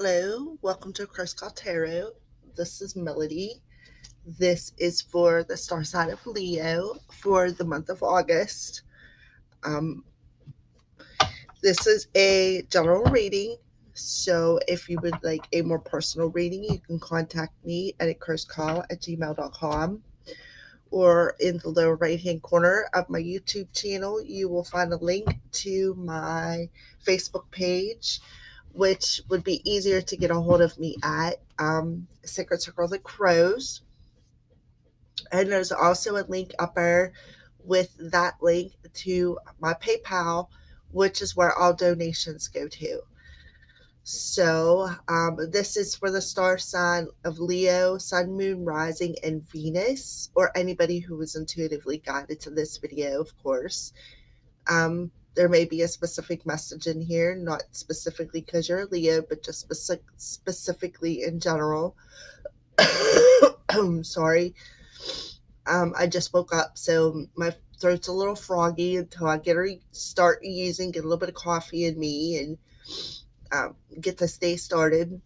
Hello, welcome to Cross Call Tarot. This is Melody. This is for the star sign of Leo for the month of August. This is a general reading, so if you would like a more personal reading, you can contact me at crosscall@gmail.com, or in the lower right hand corner of my YouTube channel, you will find a link to my Facebook page, which would be easier to get a hold of me at CELTIC CROSS. And there's also a link up there with that link to my PayPal, which is where all donations go to. So this is for the star sign of Leo, Sun, Moon, Rising, and Venus, or anybody who was intuitively guided to this video, of course. There may be a specific message in here, not specifically because you're a Leo, but just specifically in general. Sorry. I just woke up, so my throat's a little froggy until I get a little bit of coffee in me and get this day started.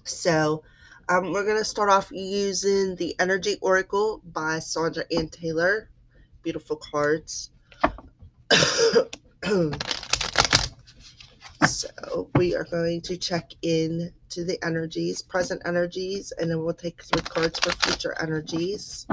So we're going to start off using the Energy Oracle by Sandra Ann Taylor. Beautiful cards. So we are going to check in to the energies, present energies, and then we'll take 3 cards for future energies.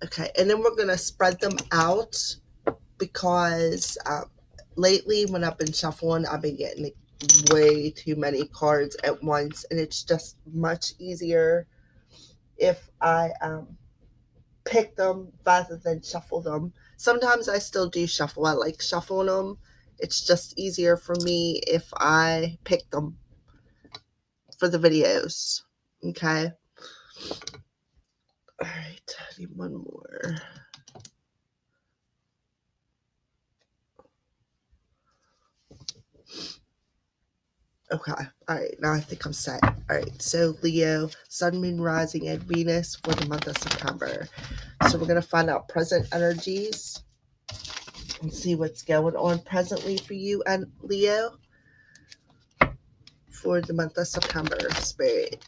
Okay, and then we're going to spread them out because lately when I've been shuffling, I've been getting way too many cards at once, and it's just much easier if I pick them rather than shuffle them. Sometimes I still do shuffle. I like shuffling them. It's just easier for me if I pick them for the videos. Okay. All right. I need one more. Okay. All right. Now I think I'm set. All right. So Leo, Sun, Moon, Rising, and Venus for the month of September. So we're going to find out present energies and see what's going on presently for you and Leo for the month of September. Spirit,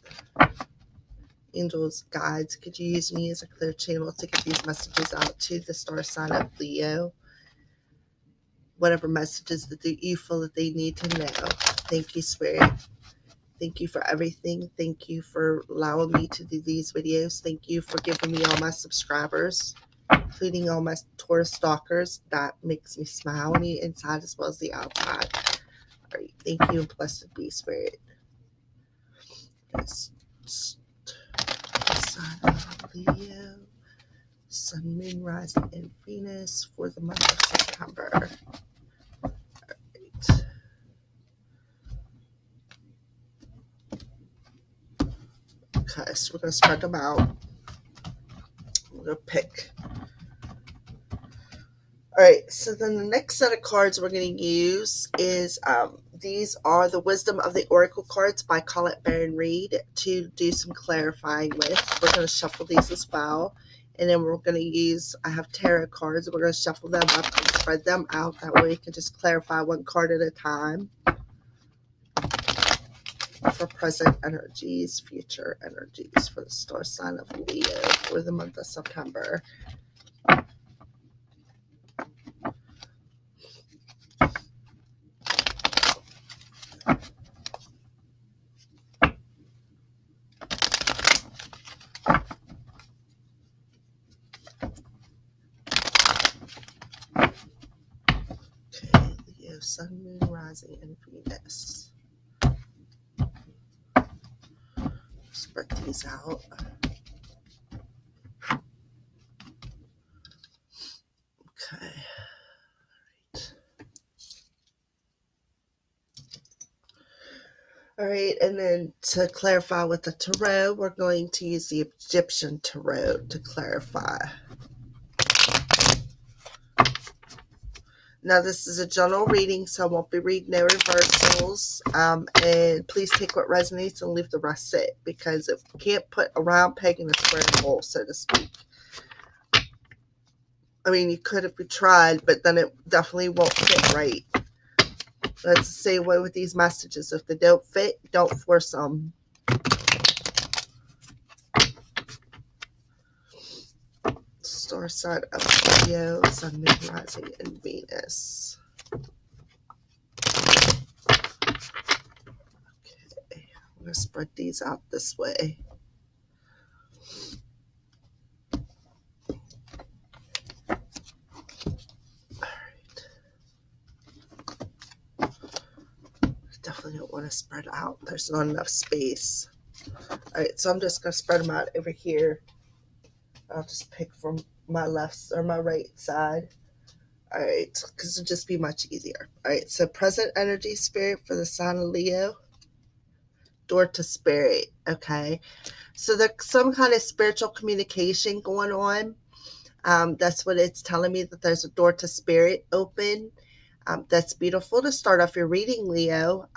angels, guides, could you use me as a clear channel to get these messages out to the star sign of Leo? Whatever messages that you feel that they need to know. Thank you, Spirit. Thank you for everything. Thank you for allowing me to do these videos. Thank you for giving me all my subscribers, including all my Taurus stalkers. That makes me smile on the inside as well as the outside. All right. Thank you, and blessed be, Spirit. Yes. Sign of Leo, Sun, Moon, Rising, and Venus for the month of September. All right. Okay, so we're going to spread them out. We're going to pick. All right, so then the next set of cards we're going to use is these are the Wisdom of the Oracle cards by Colette Baron Reed to do some clarifying with. We're going to shuffle these as well. And then we're going to use, I have tarot cards. We're going to shuffle them up and spread them out. That way we can just clarify one card at a time for present energies, future energies for the star sign of Leo for the month of September. Sun, Moon, Rising, and Venus. Spread these out. Okay. All right, and then to clarify with the tarot, we're going to use the Egyptian tarot to clarify. Now, this is a general reading, so I won't be reading no reversals. And please take what resonates and leave the rest sit, because if you can't put a round peg in a square hole, so to speak. I mean, you could if you tried, but then it definitely won't fit right. That's the same way with these messages. If they don't fit, don't force them. Star sign of Leo, Sun, Moon, Rising, and Venus. Okay, I'm going to spread these out this way. Definitely don't want to spread out. There's not enough space. Alright, so I'm just going to spread them out over here. I'll just pick from my left or my right side. Alright, because it'll just be much easier. Alright, so present energy spirit for the sign of Leo. Door to spirit. Okay, so there's some kind of spiritual communication going on. That's what it's telling me, that there's a door to spirit open. That's beautiful to start off your reading, Leo.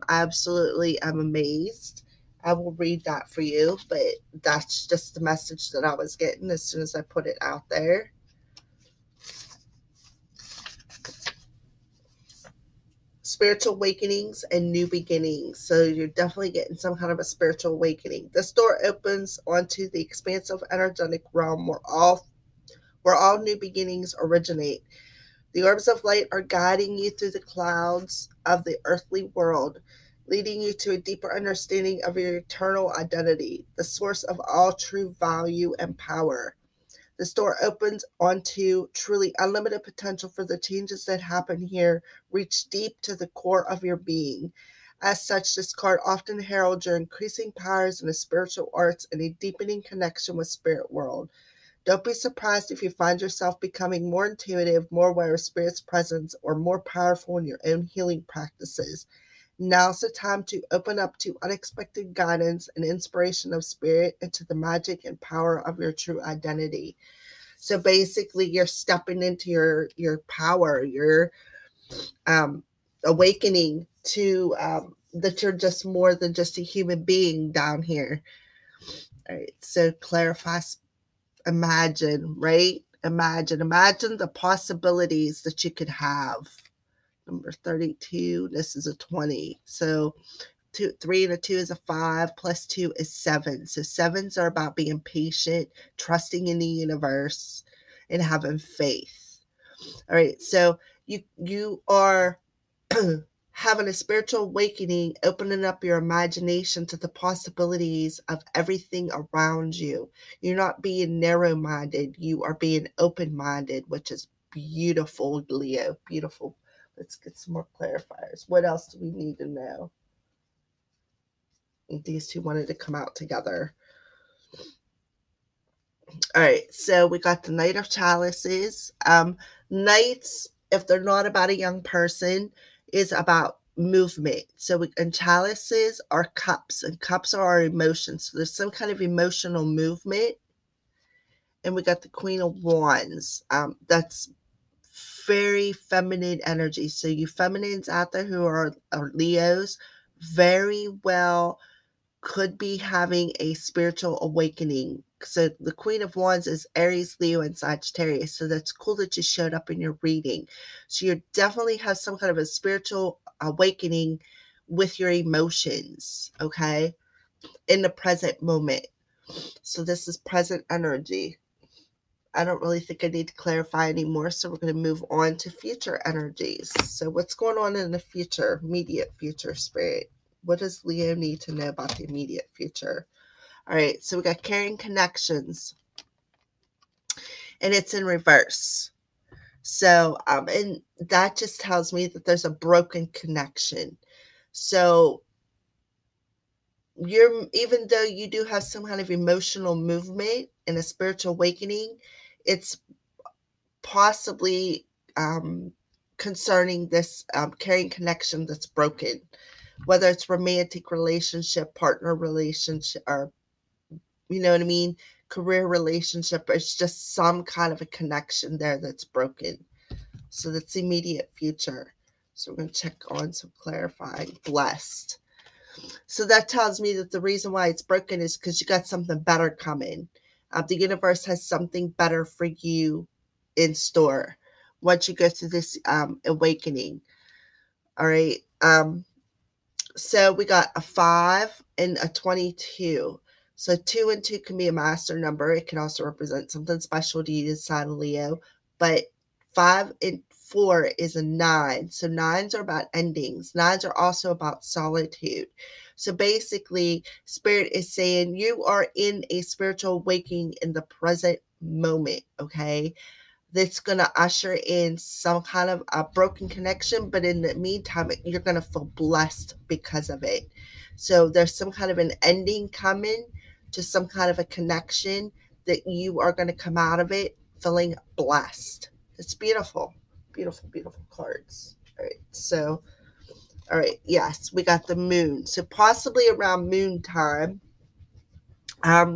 Absolutely, I'm amazed. I will read that for you, but that's just the message that I was getting as soon as I put it out there. Spiritual awakenings and new beginnings. So you're definitely getting some kind of a spiritual awakening. This door opens onto the expansive energetic realm where all new beginnings originate. The orbs of light are guiding you through the clouds of the earthly world, leading you to a deeper understanding of your eternal identity, the source of all true value and power. This door opens onto truly unlimited potential, for the changes that happen here reach deep to the core of your being. As such, this card often heralds your increasing powers in the spiritual arts and a deepening connection with spirit world. Don't be surprised if you find yourself becoming more intuitive, more aware of Spirit's presence, or more powerful in your own healing practices. Now's the time to open up to unexpected guidance and inspiration of Spirit, and to the magic and power of your true identity. So basically, you're stepping into your power, your awakening to that you're just more than just a human being down here. All right, so clarify. Imagine, right? Imagine the possibilities that you could have. Number 32, this is a 20. So 3 and a 2 is a 5, plus 2 is 7. So 7s are about being patient, trusting in the universe, and having faith. All right, so you are having a spiritual awakening, opening up your imagination to the possibilities of everything around you. You're not being narrow-minded, you are being open-minded, which is beautiful, Leo. Beautiful. Let's get some more clarifiers. What else do we need to know? These two wanted to come out together. All right, so we got the Knight of Chalices. Knights, if they're not about a young person, is about movement. And chalices are cups, and cups are our emotions. So there's some kind of emotional movement. And we got the Queen of Wands. That's very feminine energy. So you feminines out there who are Leos, very well could be having a spiritual awakening. So the Queen of Wands is Aries, Leo, and Sagittarius. So that's cool that you showed up in your reading. So you definitely have some kind of a spiritual awakening with your emotions, okay, in the present moment. So this is present energy. I don't really think I need to clarify anymore, so we're going to move on to future energies. So what's going on in the future, immediate future, Spirit? What does Leo need to know about the immediate future? All right, so we got carrying connections, and it's in reverse. So, and that just tells me that there's a broken connection. So even though you do have some kind of emotional movement and a spiritual awakening, it's possibly concerning this carrying connection that's broken, whether it's romantic relationship, partner relationship, or you know what I mean, career relationship. It's just some kind of a connection there that's broken. So that's immediate future. So we're going to check on some clarifying. Blessed. So that tells me that the reason why it's broken is because you got something better coming. The universe has something better for you in store once you go through this awakening. All right. So we got a 5 and a 22. So 2 and 2 can be a master number. It can also represent something special to you inside of Leo. But 5 and 4 is a 9. So 9s are about endings. 9s are also about solitude. So basically, Spirit is saying you are in a spiritual awakening in the present moment, okay? That's going to usher in some kind of a broken connection, but in the meantime, you're going to feel blessed because of it. So there's some kind of an ending coming to some kind of a connection that you are going to come out of it feeling blessed. It's beautiful. Beautiful, beautiful cards. All right. So, all right. Yes, we got the moon. So possibly around moon time,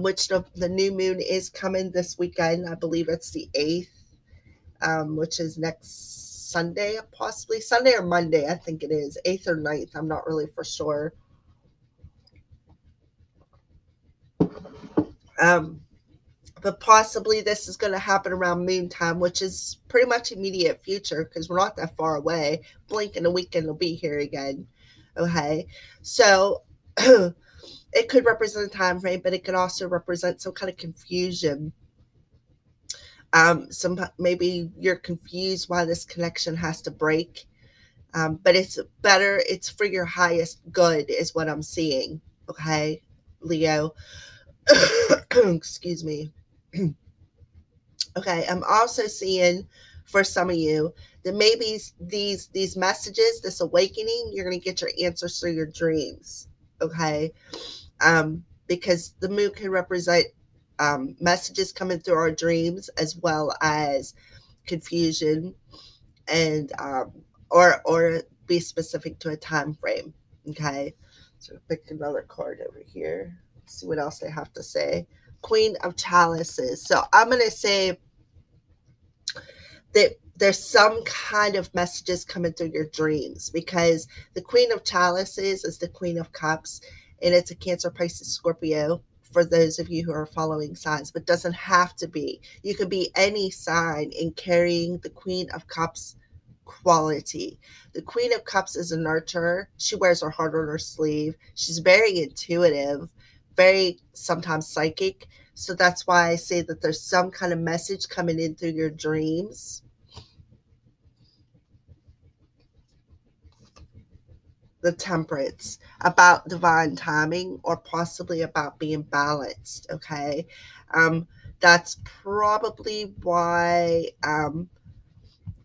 which the new moon is coming this weekend. I believe it's the 8th. Which is next Sunday, possibly Sunday or Monday, I think it is 8th or 9th. I'm not really for sure. But possibly this is going to happen around moon time, which is pretty much immediate future because we're not that far away. Blink in a weekend, it'll be here again. Okay, so it could represent a time frame, but it could also represent some kind of confusion. Maybe you're confused why this connection has to break. But it's better, it's for your highest good, is what I'm seeing. Okay, Leo. Excuse me. Okay, I'm also seeing for some of you that maybe these messages, this awakening, you're going to get your answers through your dreams. Okay, because the moon can represent messages coming through our dreams as well as confusion and or be specific to a time frame. Okay, so pick another card over here. Let's see what else they have to say. Queen of Chalices. So I'm going to say that there's some kind of messages coming through your dreams because the Queen of Chalices is the Queen of Cups, and it's a Cancer, Pisces, Scorpio for those of you who are following signs, but doesn't have to be. You could be any sign in carrying the Queen of Cups quality. The Queen of Cups is a nurturer. She wears her heart on her sleeve. She's very intuitive, very sometimes psychic. So that's why I say that there's some kind of message coming in through your dreams. The Temperance, about divine timing or possibly about being balanced. Okay. That's probably why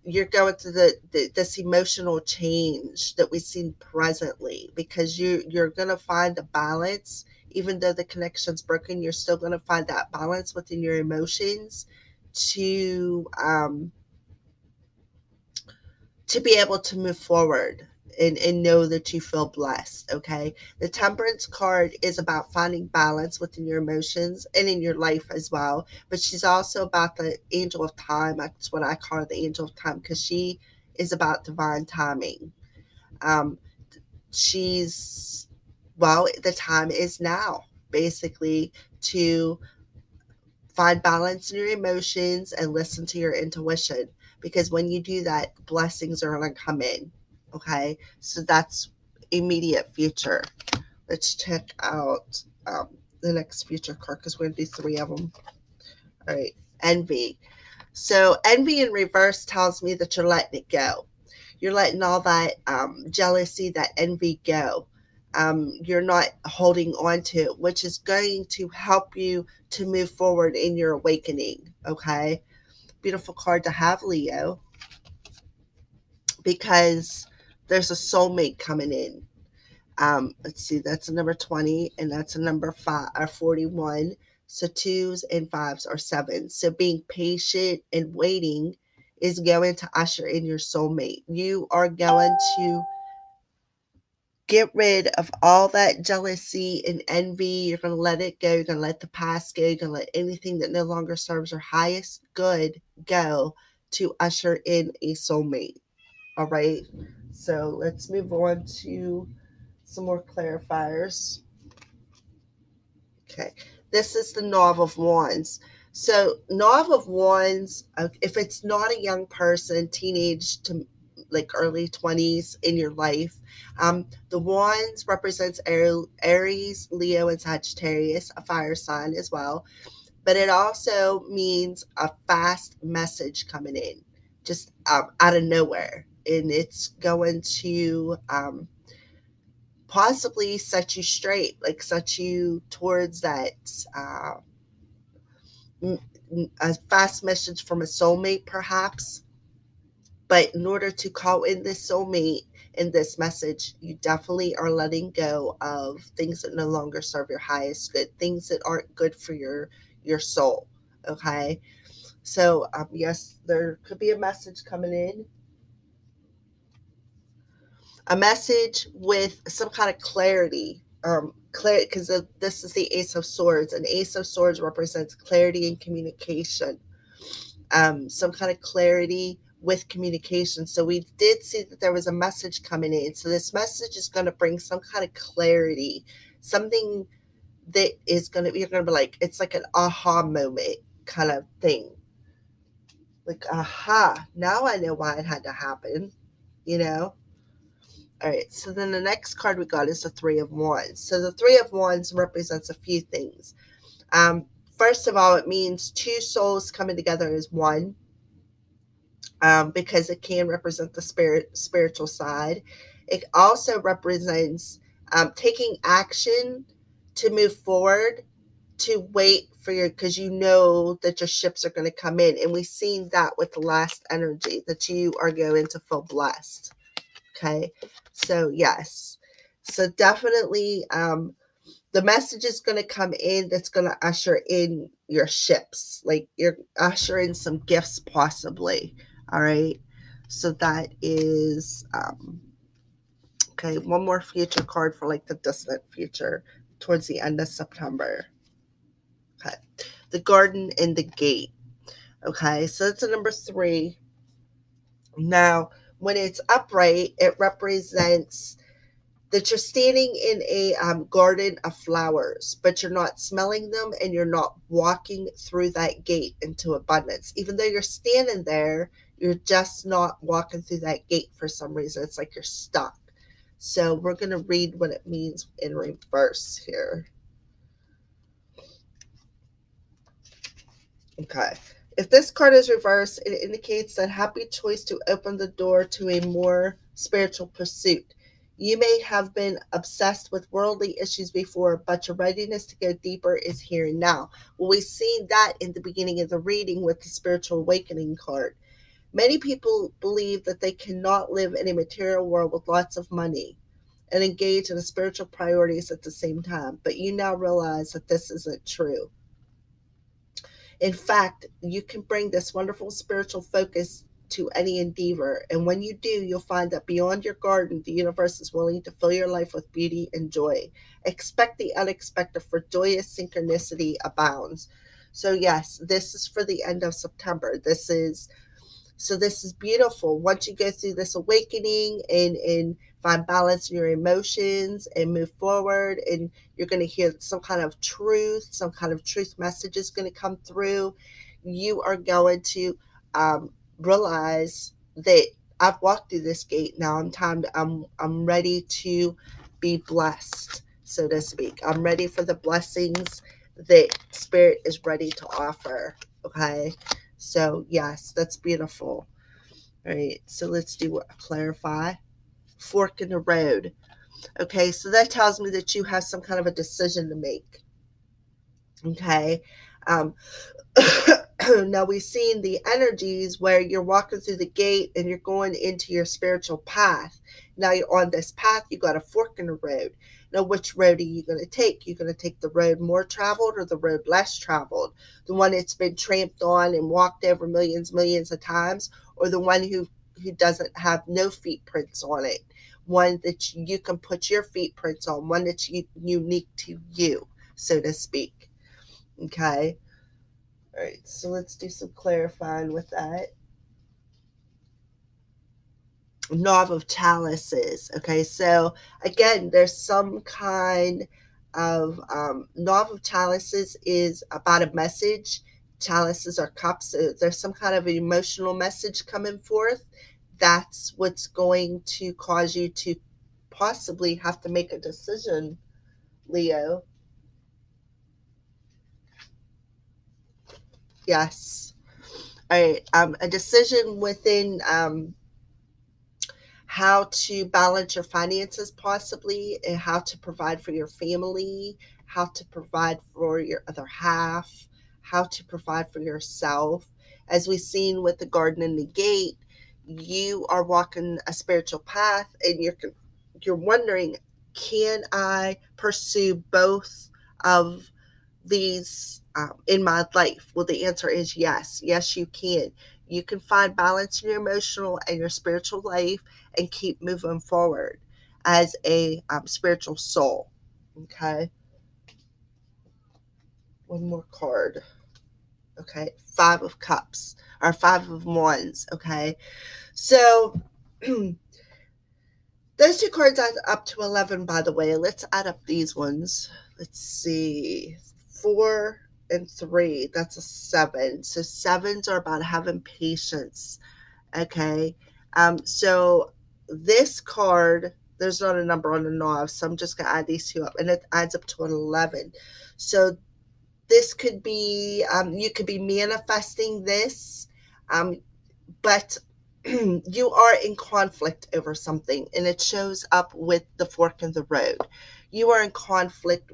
you're going through this emotional change that we've seen presently, because you're going to find the balance. Even though the connection's broken, you're still going to find that balance within your emotions to be able to move forward and know that you feel blessed. Okay, the Temperance card is about finding balance within your emotions and in your life as well, but she's also about the angel of time. That's what I call her, the angel of time, because she is about divine timing. um she's well, the time is now, basically, to find balance in your emotions and listen to your intuition, because when you do that, blessings are going to come in. Okay, so that's immediate future. Let's check out the next future card because we're going to do 3 of them. All right, envy. So envy in reverse tells me that you're letting it go. You're letting all that jealousy, that envy go. You're not holding on to it, which is going to help you to move forward in your awakening. Okay, beautiful card to have, Leo, because there's a soulmate coming in. Let's see, that's a number 20, and that's a number 5 or 41. So 2s and 5s are 7s. So being patient and waiting is going to usher in your soulmate. You are going to get rid of all that jealousy and envy. You're going to let it go. You're going to let the past go. You're going to let anything that no longer serves your highest good go to usher in a soulmate. All right. So let's move on to some more clarifiers. Okay. This is the Knave of Wands. So, Knave of Wands, if it's not a young person, teenage to like early 20s in your life, the Wands represents Aries, Leo, and Sagittarius, a fire sign as well. But it also means a fast message coming in, just out of nowhere. And it's going to possibly set you straight, like set you towards that a fast message from a soulmate, perhaps. But in order to call in this soulmate in this message, you definitely are letting go of things that no longer serve your highest good, things that aren't good for your soul. Okay, so yes, there could be a message coming in, a message with some kind of clarity. Because this is the Ace of Swords, and Ace of Swords represents clarity and communication. Some kind of clarity with communication. So we did see that there was a message coming in. So this message is going to bring some kind of clarity, something that is going to, you're going to be like, it's like an aha moment kind of thing. Like, aha, now I know why it had to happen, you know? All right, so then the next card we got is the Three of Wands. So the Three of Wands represents a few things. First of all, it means two souls coming together as one, because it can represent the spiritual side. It also represents taking action to move forward, to wait for your, because you know that your ships are going to come in. And we've seen that with the last energy, that you are going to feel blessed. Okay, so yes, so definitely the message is going to come in that's going to usher in your ships, like you're ushering some gifts possibly. All right, so that is okay. One more future card for like the distant future, towards the end of September. Okay, the Garden and the Gate. Okay, so that's a number 3. Now when it's upright, it represents that you're standing in a garden of flowers, but you're not smelling them, and you're not walking through that gate into abundance. Even though you're standing there, you're just not walking through that gate for some reason. It's like you're stuck. So we're going to read what it means in reverse here. Okay. If this card is reversed, it indicates that happy choice to open the door to a more spiritual pursuit. You may have been obsessed with worldly issues before, but your readiness to go deeper is here and now. Well, we see that in the beginning of the reading with the spiritual awakening card. Many people believe that they cannot live in a material world with lots of money and engage in the spiritual priorities at the same time, but you now realize that this isn't true. In fact, you can bring this wonderful spiritual focus to any endeavor. And when you do, you'll find that beyond your garden, the universe is willing to fill your life with beauty and joy. Expect the unexpected, for joyous synchronicity abounds. So, yes, this is for the end of September. This is beautiful. Once you go through this awakening and find balance in your emotions and move forward, and you're going to hear some kind of truth message is going to come through. You are going to realize that I've walked through this gate. Now I'm ready to be blessed, so to speak. I'm ready for the blessings that Spirit is ready to offer. Okay. So yes, that's beautiful. All right, so let's do a clarify. Fork in the road. Okay, so that tells me that you have some kind of a decision to make. Okay. Um, now we've seen the energies where you're walking through the gate and you're going into your spiritual path. Now you're on this path, you got a fork in the road. Now, which road are you going to take? You're going to take the road more traveled or the road less traveled? The one that's been tramped on and walked over millions of times, or the one who doesn't have no feet prints on it? One that you can put your feet prints on, one that's unique to you, so to speak. Okay. All right, so let's do some clarifying with that. Knave of Chalices. Okay, so again, there's some kind of Knave of Chalices is about a message. Chalices are cups. So there's some kind of emotional message coming forth. That's what's going to cause you to possibly have to make a decision, Leo. Yes. All right. A decision within how to balance your finances, possibly, and how to provide for your family, how to provide for your other half, how to provide for yourself. As we've seen with the garden and the gate, you are walking a spiritual path, and you're wondering, can I pursue both of these in my life? Well, the answer is yes. Yes, you can. You can find balance in your emotional and your spiritual life and keep moving forward as a spiritual soul. Okay. One more card. Okay. 5 of Cups or 5 of Wands. Okay. So those 2 cards add up to 11, by the way. Let's add up these ones. Let's see. 4 and 3. That's a 7. So sevens are about having patience. Okay. So this card, there's not a number on the knob, so I'm just going to add these 2 up, and it adds up to an 11. So this could be, you could be manifesting this, but you are in conflict over something, and it shows up with the fork in the road. You are in conflict,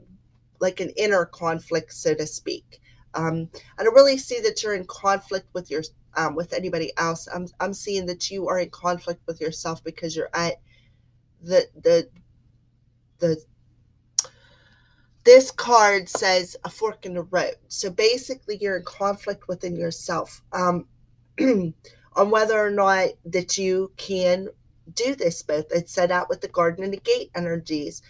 like an inner conflict, so to speak. I don't really see that you're in conflict with your with anybody else. I'm seeing that you are in conflict with yourself because you're at the this card says a fork in the road. So basically, you're in conflict within yourself. On whether or not that you can do this both. It's set out with the garden and the gate energies.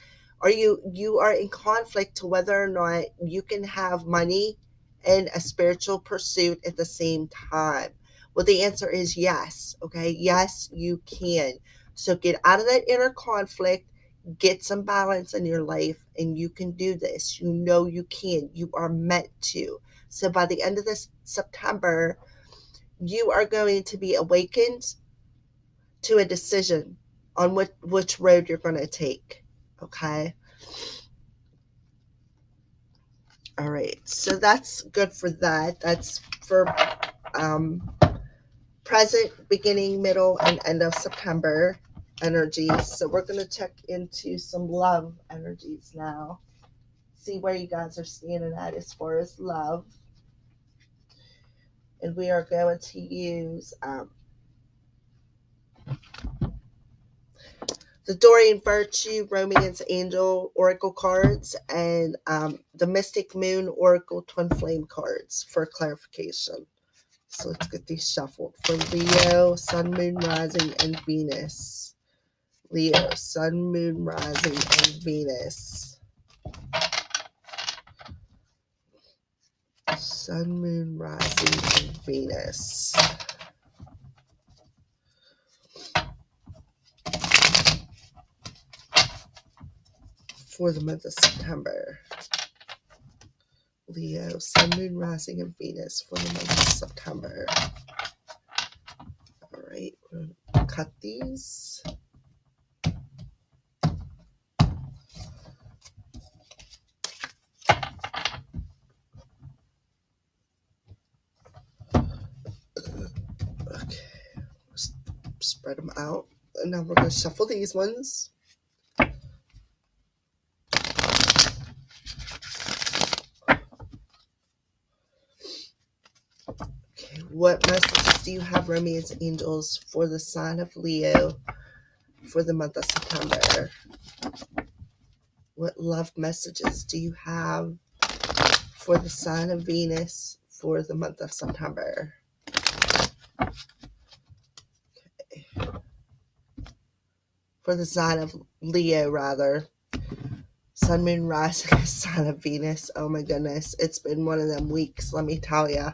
You are in conflict to whether or not you can have money and a spiritual pursuit at the same time. Well, the answer is yes. Okay. Yes, you can. So get out of that inner conflict, get some balance in your life, and you can do this. You know you can. You are meant to. So by the end of this September, you are going to be awakened to a decision on which road you're going to take. Okay. All right. So that's good for that. That's for present, beginning, middle, and end of September energies. So we're going to check into some love energies now. See where you guys are standing at as far as love. And we are going to use the Dorian Virtue, Romance Angel Oracle cards, and the Mystic Moon Oracle Twin Flame cards for clarification. So let's get these shuffled for Leo, Sun, Moon, Rising, and Venus. Leo, Sun, Moon, Rising, and Venus. Sun, Moon, Rising, and Venus. For the month of September. Leo, Sun, Moon, Rising, and Venus for the month of September. All right, we're going to cut these. Okay, spread them out. And now we're going to shuffle these ones. Okay, what messages do you have, Romance Angels, for the sign of Leo for the month of September? What love messages do you have for the sign of Venus for the month of September? Okay. For the sign of Leo, rather. Sun, Moon, Rising, sign of Venus. Oh my goodness. It's been one of them weeks, let me tell you.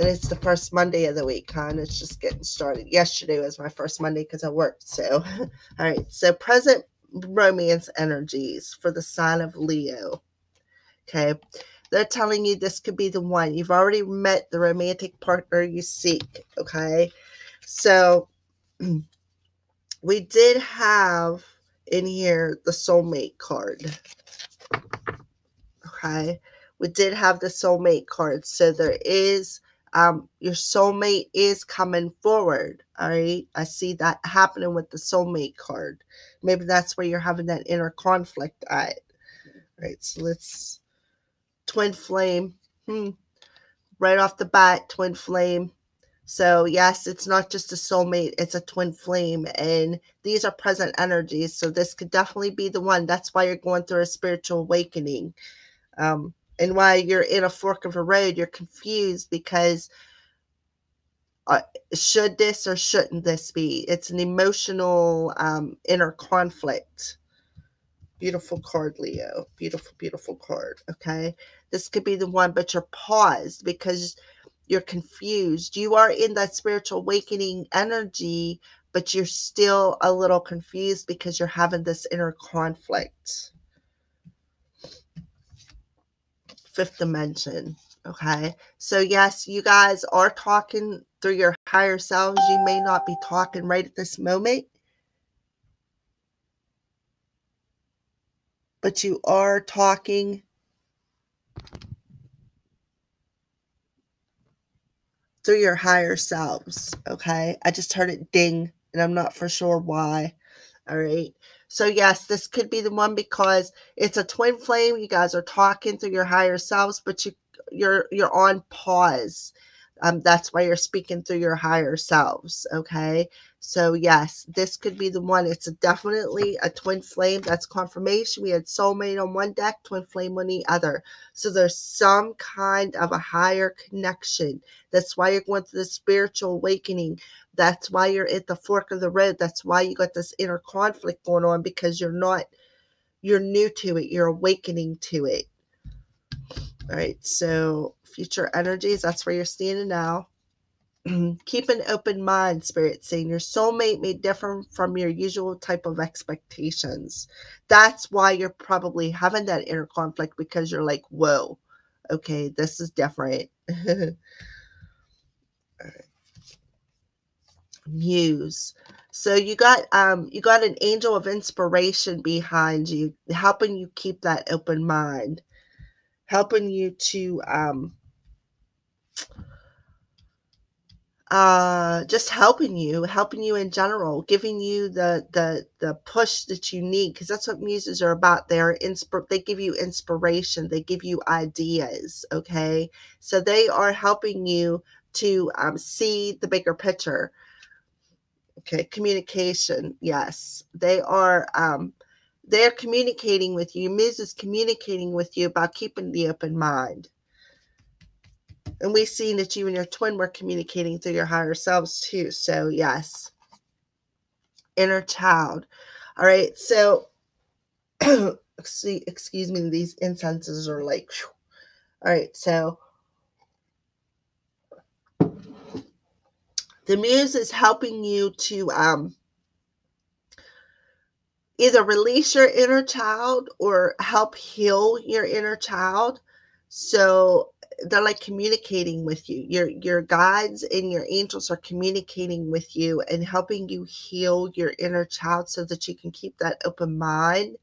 And it's the first Monday of the week, huh? And it's just getting started. Yesterday was my first Monday because I worked. So, all right. So, present romance energies for the sign of Leo. Okay. They're telling you this could be the one. You've already met the romantic partner you seek. Okay. So, we did have in here the soulmate card. Okay. We did have the soulmate card. So there is, your soulmate is coming forward. All right. I see that happening with the soulmate card. Maybe that's where you're having that inner conflict at. All right. So let's, twin flame. Right off the bat, twin flame. So yes, it's not just a soulmate, it's a twin flame, and these are present energies. So this could definitely be the one. That's why you're going through a spiritual awakening. And why you're in a fork of a road, you're confused because should this or shouldn't this be? It's an emotional inner conflict. Beautiful card, Leo. Beautiful, beautiful card. Okay. This could be the one, but you're paused because you're confused. You are in that spiritual awakening energy, but you're still a little confused because you're having this inner conflict. Fifth dimension. Okay. So yes, you guys are talking through your higher selves. You may not be talking right at this moment, but you are talking through your higher selves. Okay. I just heard it ding and I'm not for sure why. All right. So yes, this could be the one because it's a twin flame. You guys are talking through your higher selves, but you're on pause. That's why you're speaking through your higher selves. Okay. So yes, this could be the one. It's definitely a twin flame. That's confirmation. We had soulmate on one deck, twin flame on the other. So there's some kind of a higher connection. That's why you're going through the spiritual awakening. That's why you're at the fork of the road. That's why you got this inner conflict going on, because you're new to it. You're awakening to it. All right. So future energies, that's where you're standing now. Keep an open mind, Spirit saying your soulmate may differ from your usual type of expectations. That's why you're probably having that inner conflict, because you're like, whoa, okay, this is different. Muse. So you got an angel of inspiration behind you, helping you keep that open mind, helping you to just helping you in general, giving you the push that you need, because that's what muses are about. They give you inspiration, they give you ideas. Okay, so they are helping you to see the bigger picture. Okay, communication. Yes, they're communicating with you. Muse is communicating with you about keeping the open mind. And we've seen that you and your twin were communicating through your higher selves too. So yes, inner child. All right. So excuse me, these incenses are like, whew. All right. So the muse is helping you to either release your inner child or help heal your inner child. So they're like communicating with you. Your guides and your angels are communicating with you and helping you heal your inner child so that you can keep that open mind.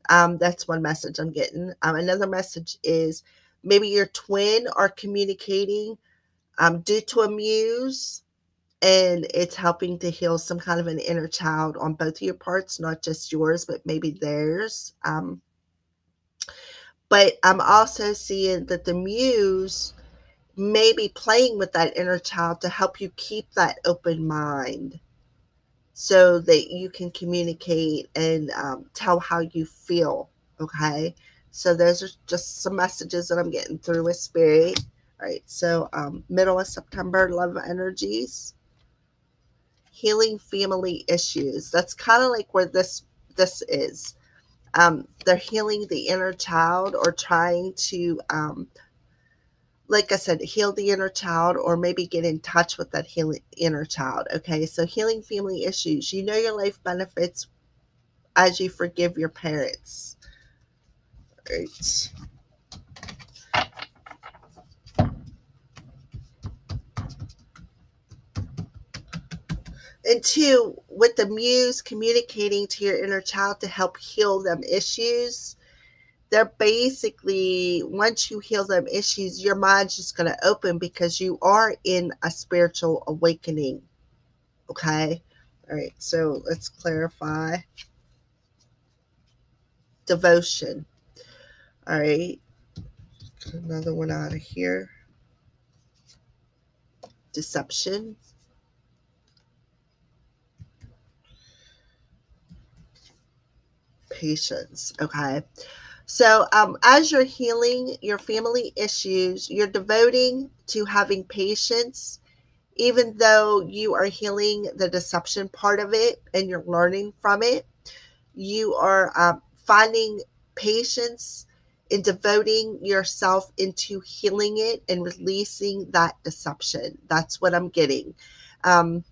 That's one message I'm getting. Another message is maybe your twin are communicating due to a muse, and it's helping to heal some kind of an inner child on both of your parts, not just yours, but maybe theirs. But I'm also seeing that the muse may be playing with that inner child to help you keep that open mind so that you can communicate and tell how you feel. Okay. So those are just some messages that I'm getting through with spirit. All right. So middle of September, love energies. Healing family issues. That's kind of like where this is. They're healing the inner child or trying to like I said, heal the inner child, or maybe get in touch with that healing inner child. Okay, so healing family issues. You know your life benefits as you forgive your parents. Right. And two, with the muse communicating to your inner child to help heal them issues, they're basically, once you heal them issues, your mind's just going to open because you are in a spiritual awakening. Okay. All right. So let's clarify devotion. All right. Another one out of here. Deception. Patience. Okay. So, as you're healing your family issues, you're devoting to having patience, even though you are healing the deception part of it and you're learning from it. You are finding patience in devoting yourself into healing it and releasing that deception. That's what I'm getting. Um,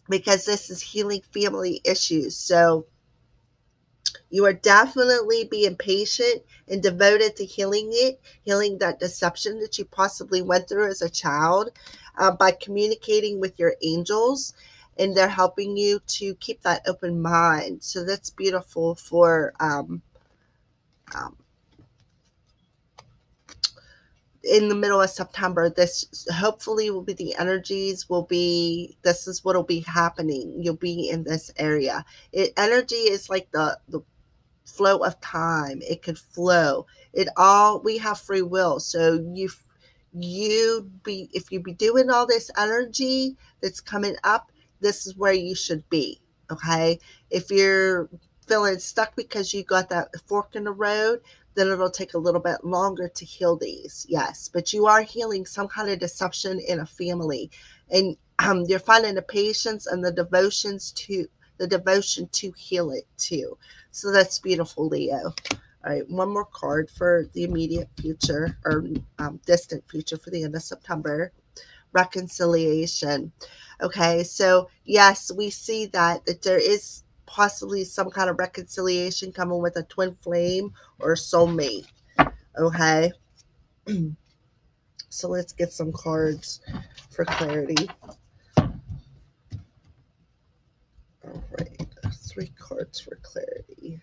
because this is healing family issues. So, you are definitely being patient and devoted to healing it, healing that deception that you possibly went through as a child by communicating with your angels. And they're helping you to keep that open mind. So that's beautiful for um, in the middle of September. This hopefully will be the energies will be, this is what will be happening. You'll be in this area. Energy is like the flow of time. It could flow. It all, we have free will. So you be, if you be doing all this energy that's coming up, this is where you should be. Okay. If you're feeling stuck because you got that fork in the road, then it'll take a little bit longer to heal these. Yes, but you are healing some kind of deception in a family, and you're finding the patience and the devotion to heal it too. So that's beautiful, Leo. All right, one more card for the immediate future, or distant future, for the end of September. Reconciliation. Okay, so yes, we see that there is possibly some kind of reconciliation coming with a twin flame or soulmate. Okay, so let's get some cards for clarity. All right, 3 cards for clarity.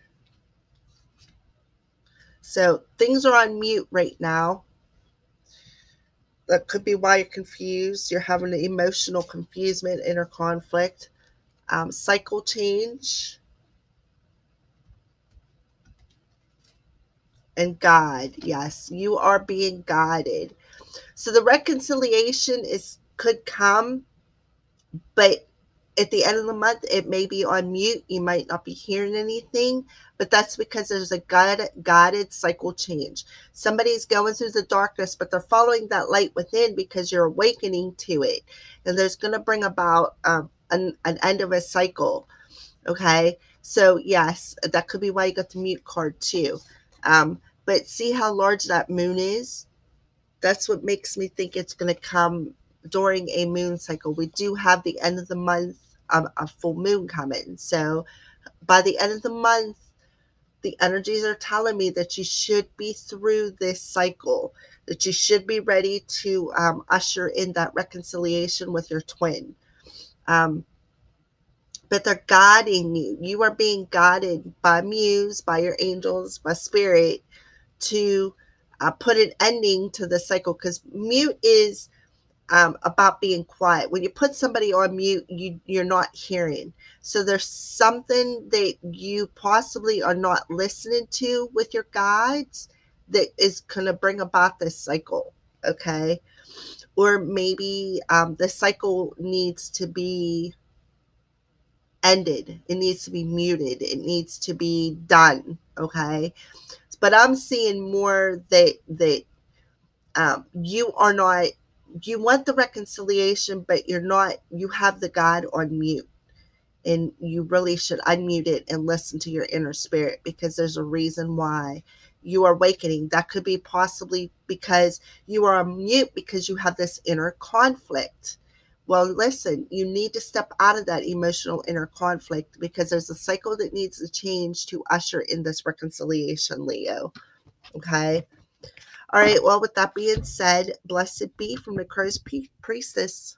So things are on mute right now. That could be why you're confused. You're having an emotional confusement, inner conflict, cycle change, and guide. Yes, you are being guided. So the reconciliation could come, but at the end of the month, it may be on mute. You might not be hearing anything, but that's because there's a guided cycle change. Somebody's going through the darkness, but they're following that light within because you're awakening to it. And there's going to bring about an end of a cycle. Okay. So, yes, that could be why you got the mute card too. But see how large that moon is? That's what makes me think it's going to come during a moon cycle. We do have the end of the month, a full moon coming. So by the end of the month, the energies are telling me that you should be through this cycle, that you should be ready to usher in that reconciliation with your twin. But they're guiding you. You are being guided by muse, by your angels, by spirit, to put an ending to the cycle, because mute is about being quiet. When you put somebody on mute, you're not hearing. So there's something that you possibly are not listening to with your guides that is going to bring about this cycle. Okay. Or maybe the cycle needs to be ended. It needs to be muted. It needs to be done. Okay. But I'm seeing more that you are not, you want the reconciliation, but you're not, you have the God on mute, and you really should unmute it and listen to your inner spirit, because there's a reason why you are awakening. That could be possibly because you are on mute because you have this inner conflict. Well, listen, you need to step out of that emotional inner conflict because there's a cycle that needs to change to usher in this reconciliation, Leo. Okay. All right. Well, with that being said, blessed be from the Crow's Priestess.